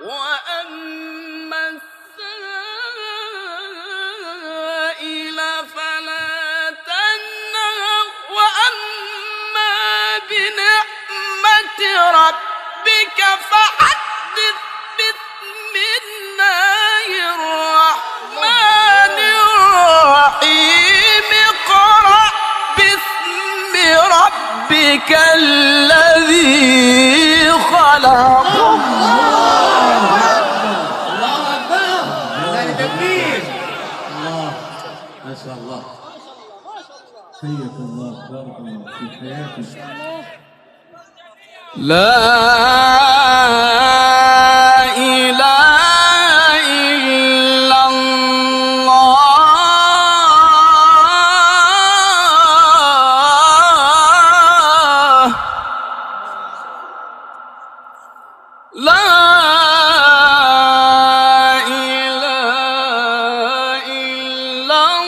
وأما السائل فلا تنهر وأما بنعمة ربك فحدث بسم الله الرحمن الرحيم اقرأ باسم ربك الذي خلق. ما شاء الله حياك الله بارك الله في حياتك. لا إله إلا الله لا إله إلا الله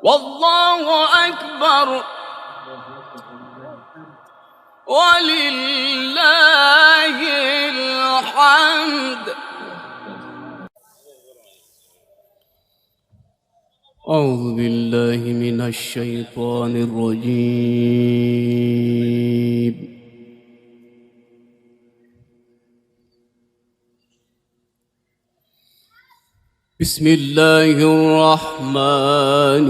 والله أكبر ولله الحمد. أعوذ بالله من الشيطان الرجيم. بسم الله الرحمن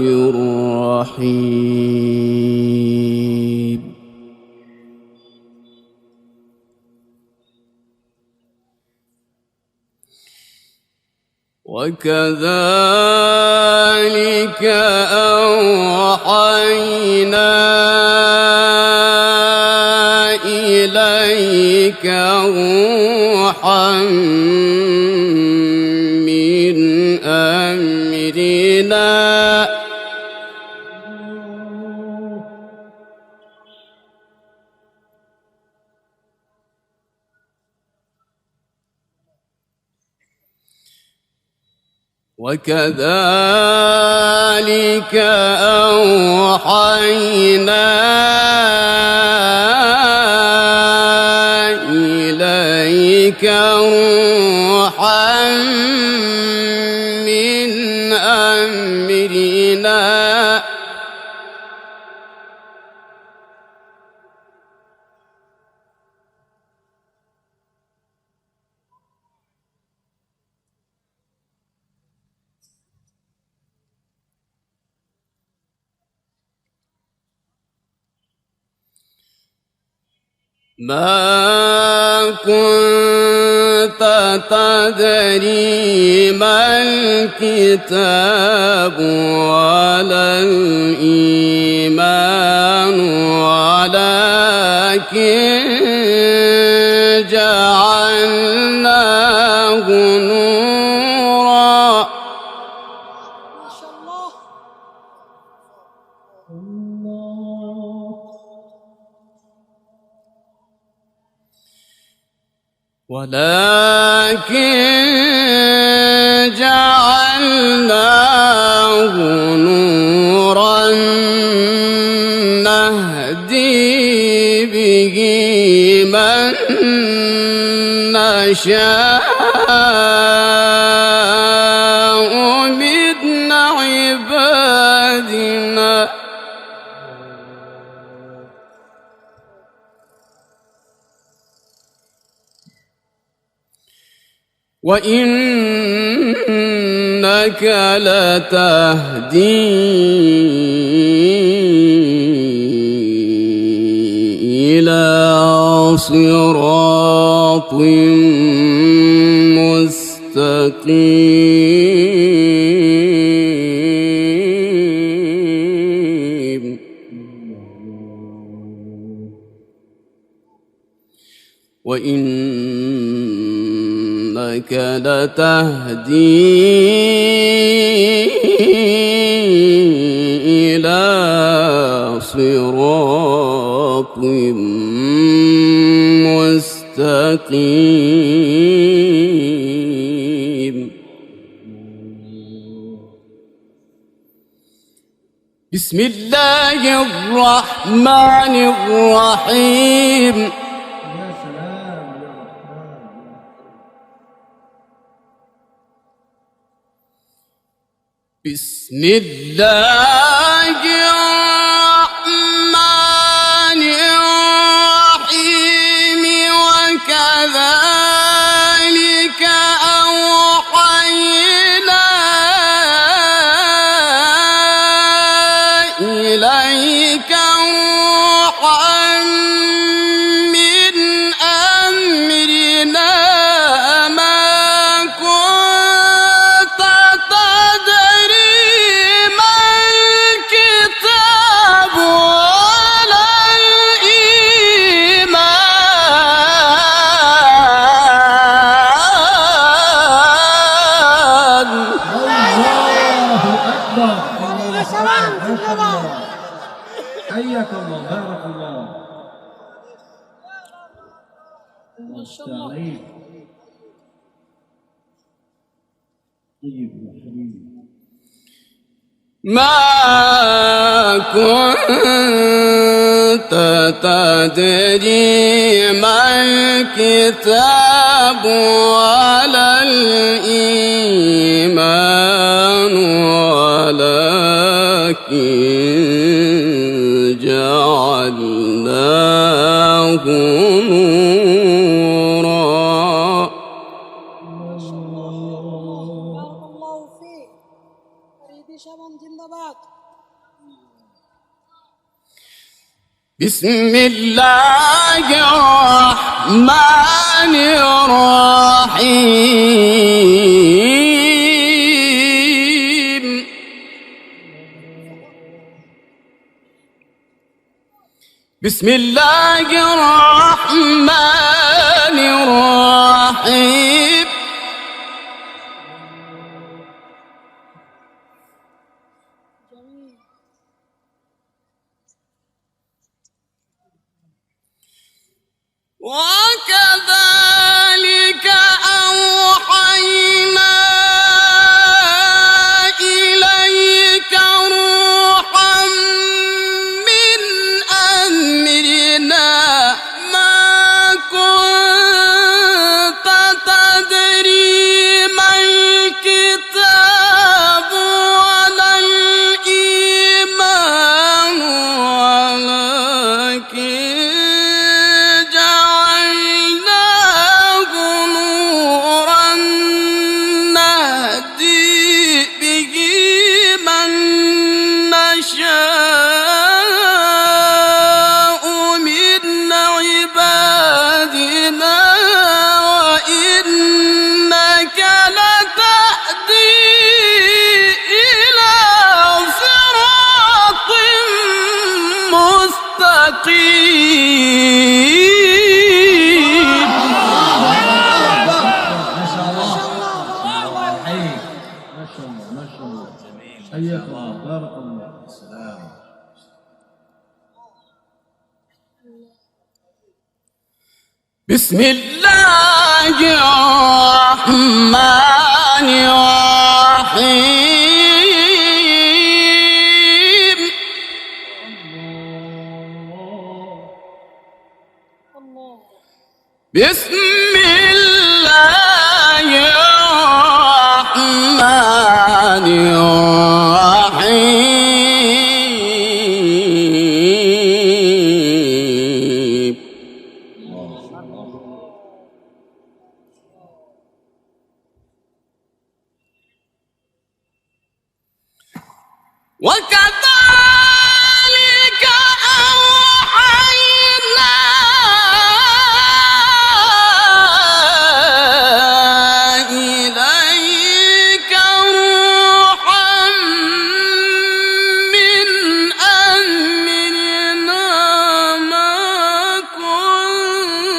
الرحيم. وكذلك أوحينا إليك روحا من أمرنا وكذلك أوحينا إليك روحا من أمرنا ما كنت تدري ما الكتاب ولا الإيمان ولكن جعلناه نورا. ما شاء الله. ولكن جعلناه نورا نهدي به من نشاء من عبادنا وإنك لتهدي إلى صراط مستقيم. وإنك لتهدي إلى صراط مستقيم. بسم الله الرحمن الرحيم يا سلام يا رحمن. بسم الله الرحمن الرحيم وكذلك أوحينا إليك روحا من أمرنا ما كنت تدري ما الكتاب ولا الإيمان. الله أكبر. يا سلام ما شاء الله. حياك الله بارك الله. ما شاء الله. طيب طيب يا حبيبي. ما كنت تدري ما الكتاب ولا الإيمان ولكن جعلناه نورا. بارك الله فيك. فريدي شبان زندباد. بسم الله الرحمن الرحيم بسم الله الرحمن الرحيم جميل. وكذلك أوحينا إليك روحا من أمرنا ما كنت تدري ما الكتاب ولا الإيمان ولكن جعلناه نورا نهدي به من نشاء من عبادنا وإنك لتهدي إلى صراط مستقيم. ما شاء الله. حيك. ما شاء الله ما شاء الله. حياك الله بارك الله. سلام. بسم الله الرحمن الرحيم الله. بسم الله الرحمن الرحيم وكذلك أوحينا إليك روحا من أمرنا ما كنت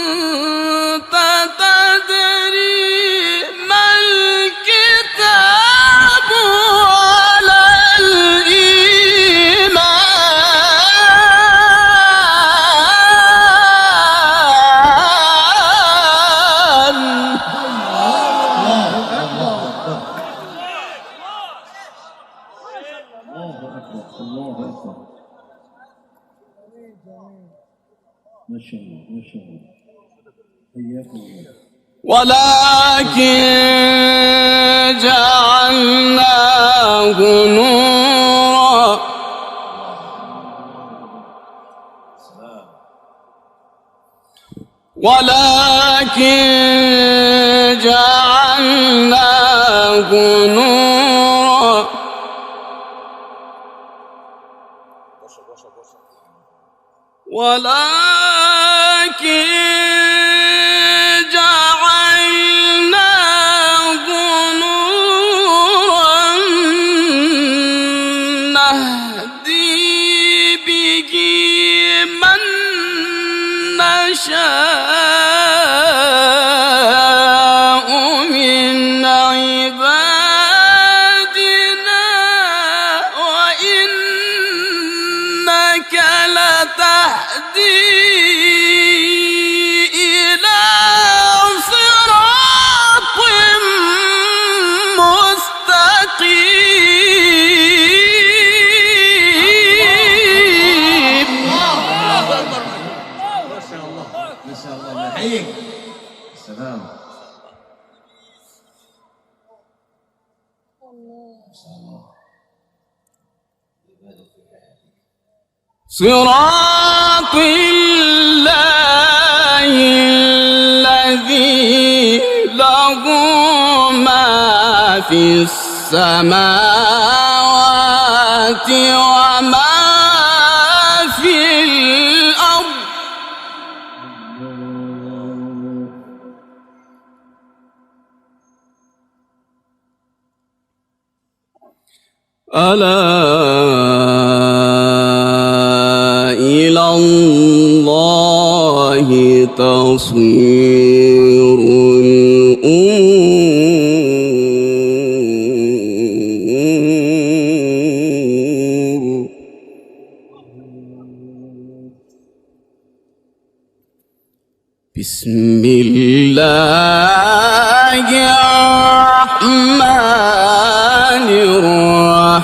تدري ما الكتاب ولا الإيمان الله أكبر. ما شاء الله ما شاء الله. حياكم الله. ولكن جعلناه نورا نهدي به من نشاء من عبادنا وإنك لتهدي إلى صراط مستقيم. ما شاء الله ما شاء الله. نحييك. السلام. صراط الله الذي له ما في السماوات وما في الأرض. ألا إلى الله تصير الأمور. بسم الله الرحمن الرحيم.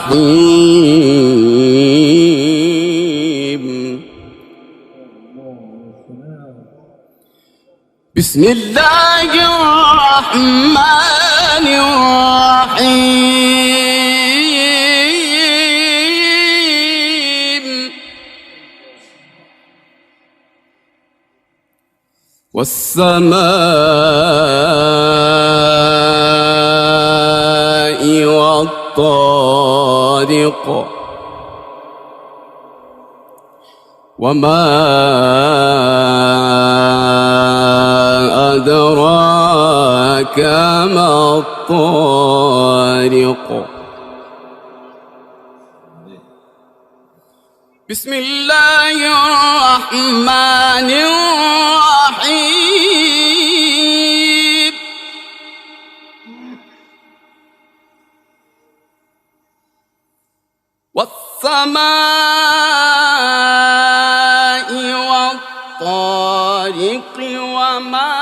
بسم الله الرحمن الرحيم. والسماء والطارق وما أدراك ما الطارق. بسم الله الرحمن الرحيم. والسماء والطارق وما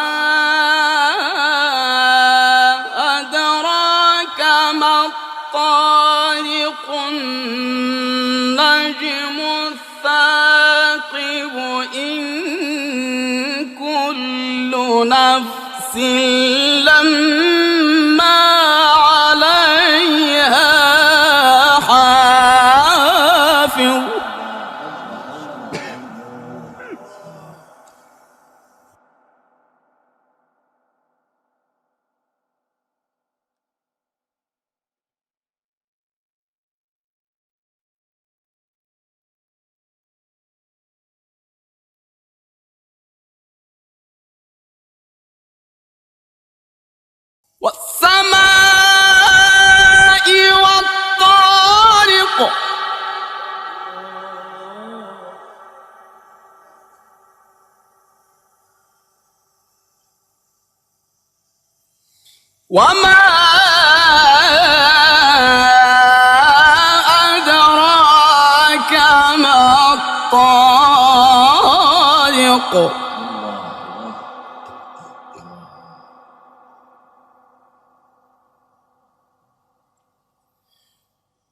أدراك ما الطارق. النجم الثاقب إن كل نفس لما عليها حافظ. والسماء والطارق وما أدراك ما الطارق.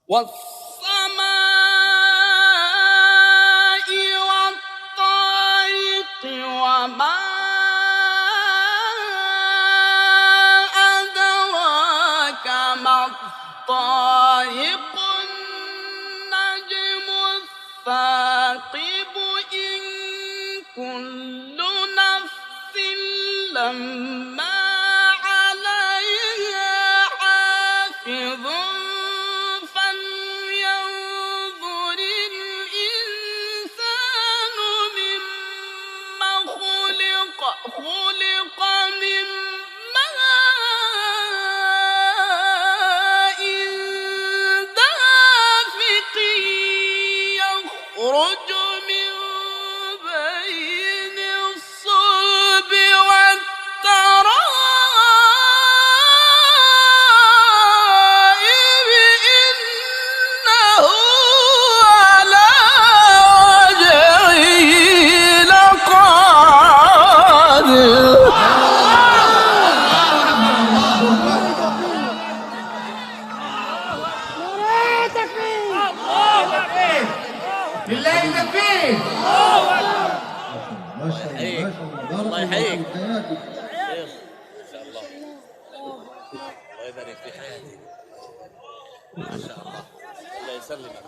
والسماء ثاقب إن كل نفس لما عليها حافظ فلينظر الإنسان مما خلق من ماء دافق يخرج من بين الصلب والترائب إنه على وجهه لقادر. لله تكبير. ما شاء الله ما شاء الله. الله يحييك. حياتك. ما شاء الله. الله يبارك في حياتك. ما شاء الله. الله يسلمك.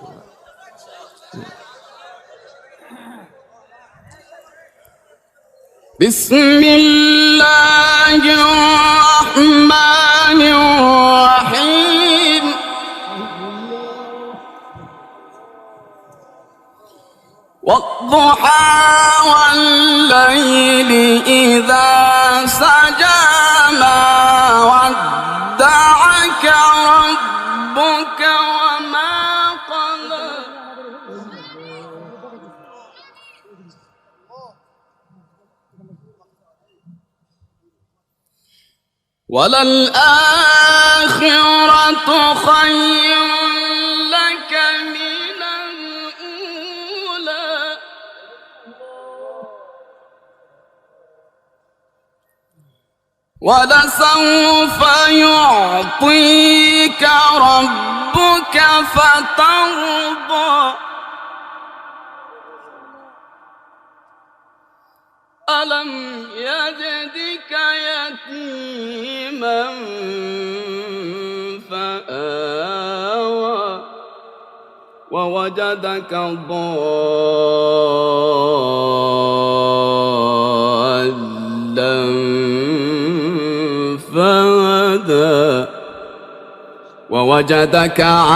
بسم الله الرحمن الرحيم. والضحى والليل إذا سجى ما ودعك ربك وما قلى وللآخرة خير لك من الأولى ولسوف يعطيك ربك فترضى ألم يجدك يتيما فآوى ووجدك ضالا فهدى ووجدك عائلا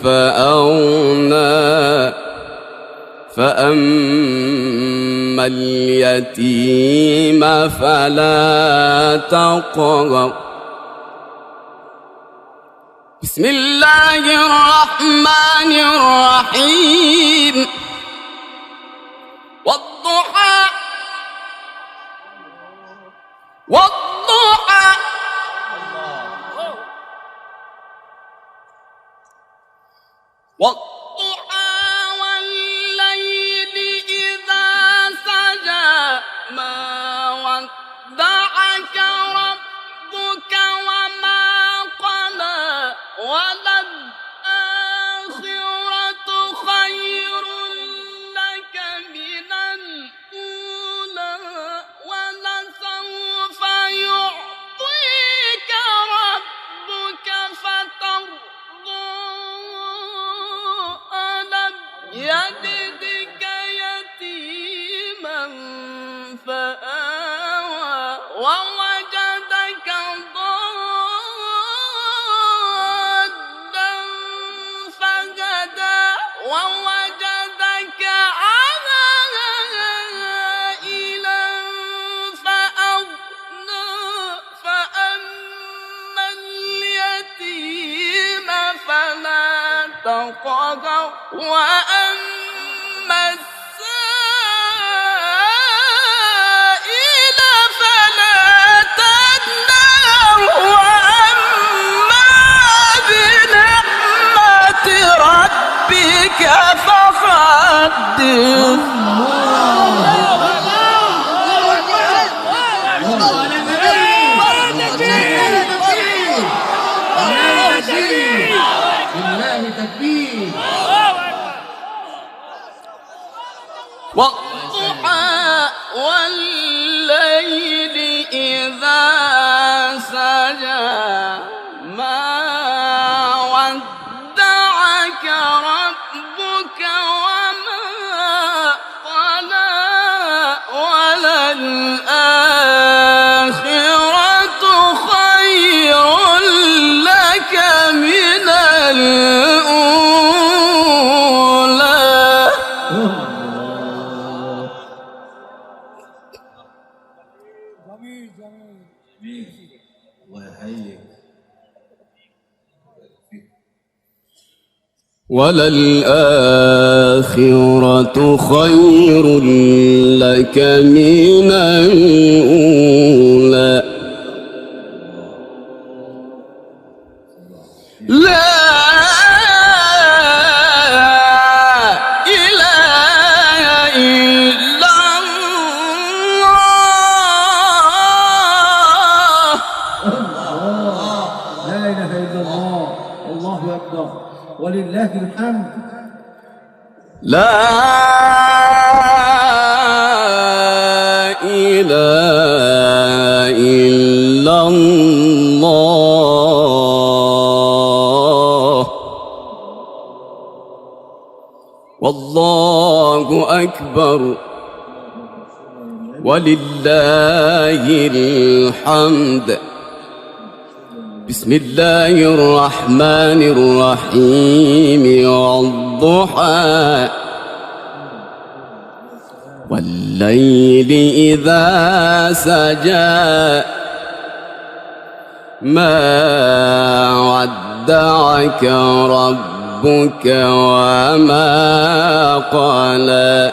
فأغنى فأما اليتيم فلا تقهر. بسم الله الرحمن الرحيم. والضحى والضحى والضحى والليل إذا سجى ما ودعك ربك وما قلى وللآخرة خير لك من الأولى ولسوف يعطيك ربك فترضى ألم يجدك يتيما فآوى ووجدك ضالا فهدى ووجدك عائلا فأغنى فأما اليتيم فلا تقهر وأما السائل فلا تنهر وأما بنعمة ربك فحدث. لله تكبير. والضحى والليل إذا سجى ما وللآخرة خير لك من الأولى لا إله إلا الله لا إله إلا الله. الله أكبر ولله الحمد. لا إله إلا الله والله أكبر ولله الحمد. بسم الله الرحمن الرحيم والضحى والليل إذا سجى ما ودعك ربك وما قلى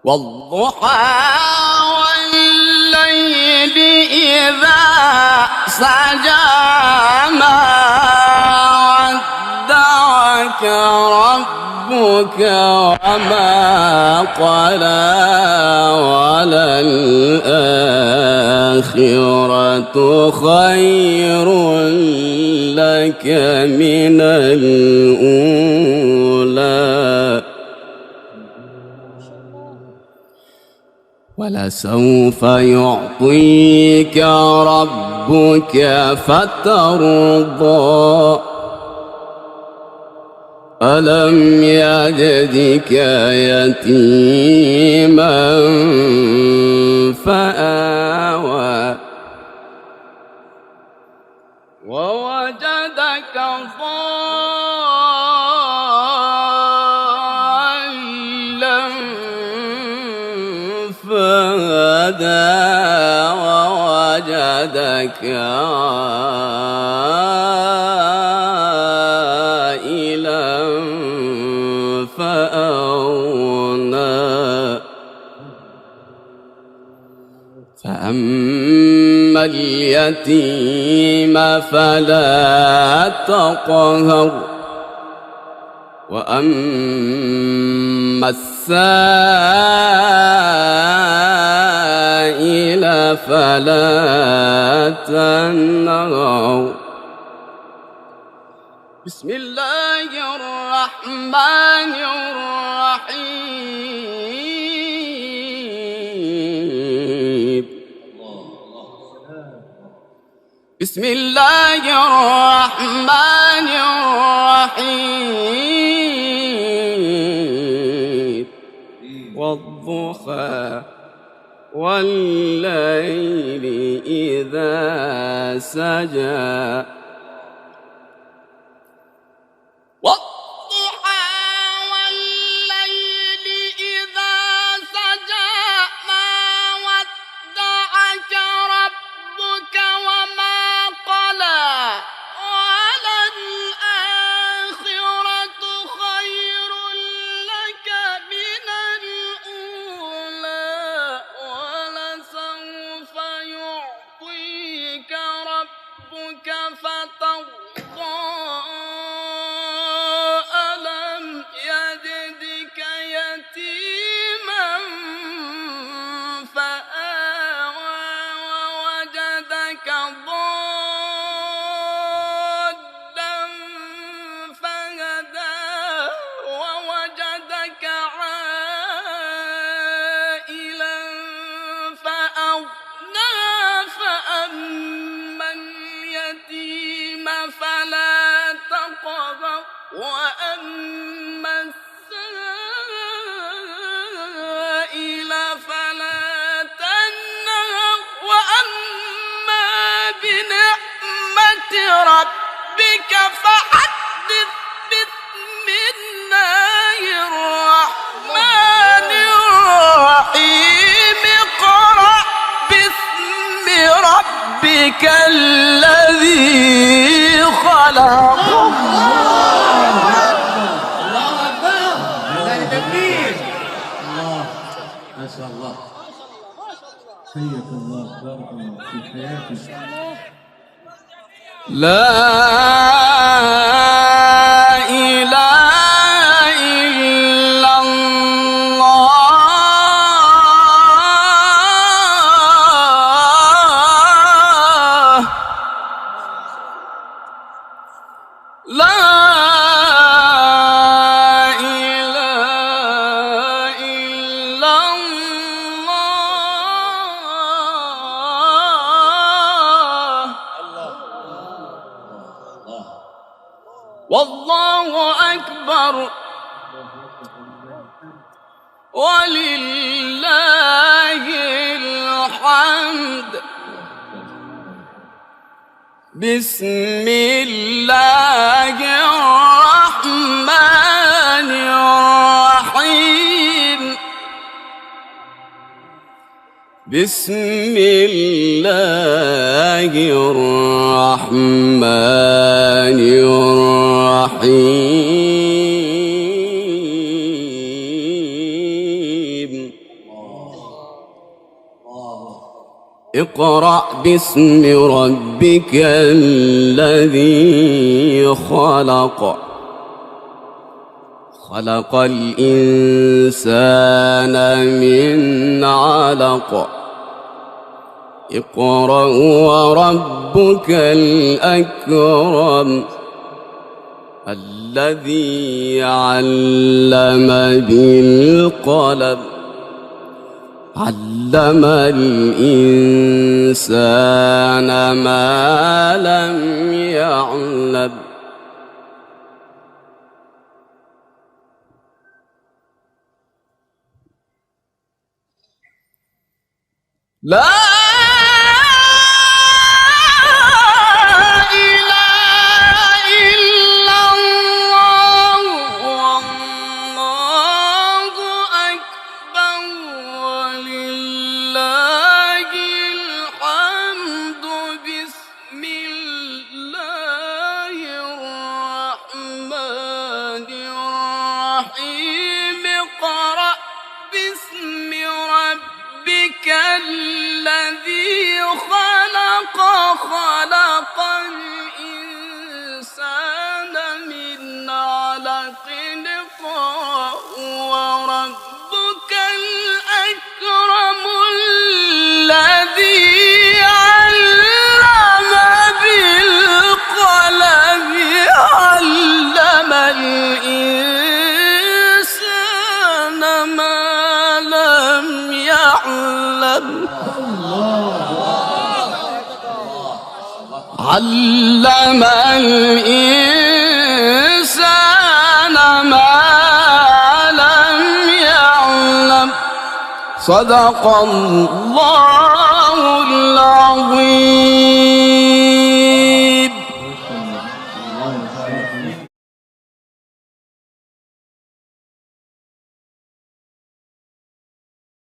والضحى والليل إذا سجى ما ودعك ربك وما قلى وللآخرة خير لك من الأولى ولسوف يعطيك ربك فترضى ألم يجدك يتيما فآوى ووجدك ضالا فهدى ووجدك عائلا فأغنى فأما اليتيم فلا تقهر وأما السائل فلا تنهر بسم الله الرحمن الرحيم بسم الله الرحمن الرحيم والضحى والليل إذا سجى وأما السائل فلا تنهر وأما بنعمة ربك فحدث بسم الله الرحمن الرحيم اقرأ باسم ربك ربك الذي خلق. الله أكبر. هذا تكبير. الله ما شاء الله. حياك الله بارك الله في حياتك. لا إله إلا الله. لا إله إلا الله. والله أكبر ولله الحمد. بسم الله الرحمن الرحيم. بسم الله الرحمن الرحيم. اقرأ باسم ربك الذي خلق. خلق الإنسان من علق. اقرأ وربك الأكرم الذي علم بالقلم. علم الإنسان ما لم يعلم. لا إله إلا الله. والله أكبر ولله الحمد. بسم الله الرحمن الرحيم. اقرأ باسم ربك الذي خلق. خلق الإنسان من علق. اقرأ وربك الأكرم الذي علم بالقلم. علم الإنسان ما لم يعلم. علم الإنسان ما لم يعلم. صدق الله العظيم. الله يبارك فيك.